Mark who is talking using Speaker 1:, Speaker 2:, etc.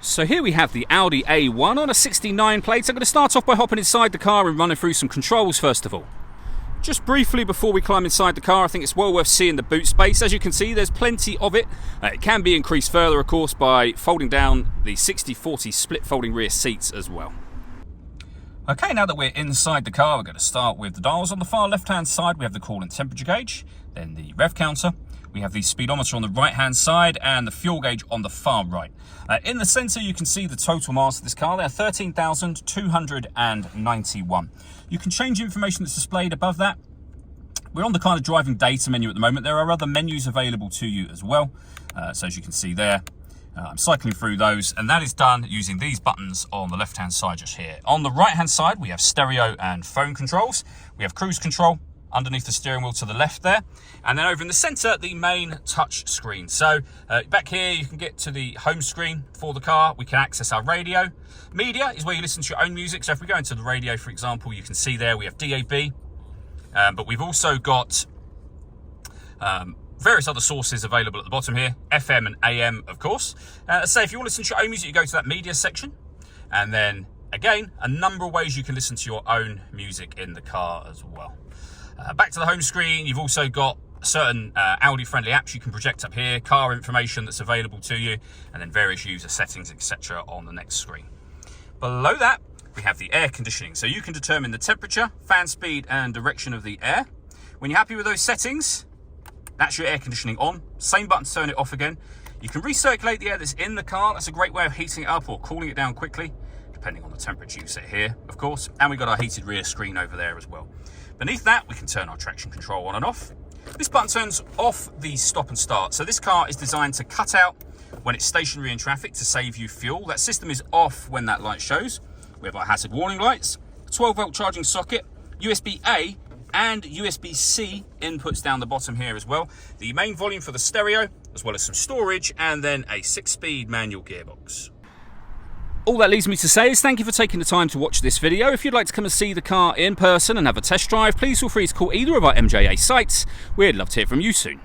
Speaker 1: So here we have the Audi A1 on a 69 plate. I'm going to start off by hopping inside the car and running through some controls first of all. Just briefly before we climb inside the car, I think it's well worth seeing the boot space. As you can see, there's plenty of it. It can be increased further, of course, by folding down the 60/40 split folding rear seats as well. Okay, now that we're inside the car, we're going to start with the dials. On the far left-hand side, we have the coolant temperature gauge, then the rev counter. We have the speedometer on the right-hand side and the fuel gauge on the far right. In the centre, you can see the total miles of this car. They're 13,291. You can change information that's displayed above that. We're on the kind of driving data menu at the moment. There are other menus available to you as well. So as you can see there, I'm cycling through those, and that is done using these buttons on the left-hand side just here. On the right-hand side, we have stereo and phone controls. We have cruise control underneath the steering wheel to the left there, and then over in the center, the main touch screen. So back here, you can get to the home screen for the car. We can access our radio. Media is where you listen to your own music. So if we go into the radio, for example, you can see there we have DAB, but we've also got various other sources available at the bottom here, FM and AM, of course. So if you want to listen to your own music, you go to that media section, and then again, a number of ways you can listen to your own music in the car as well. Back to the home screen, you've also got certain Audi-friendly apps you can project up here, car information that's available to you, and then various user settings, etc. on the next screen. Below that, we have the air conditioning. So you can determine the temperature, fan speed, and direction of the air. When you're happy with those settings, that's your air conditioning on. Same button to turn it off again. You can recirculate the air that's in the car. That's a great way of heating it up or cooling it down quickly, depending on the temperature you set here, of course. And we've got our heated rear screen over there as well. Beneath that, we can turn our traction control on and off. This button turns off the stop and start. So this car is designed to cut out when it's stationary in traffic to save you fuel. That system is off when that light shows. We have our hazard warning lights, 12-volt charging socket, USB-A and USB-C inputs down the bottom here as well. The main volume for the stereo, as well as some storage, and then a 6-speed manual gearbox. All that leaves me to say is thank you for taking the time to watch this video. If you'd like to come and see the car in person and have a test drive, please feel free to call either of our MJA sites. We'd love to hear from you soon.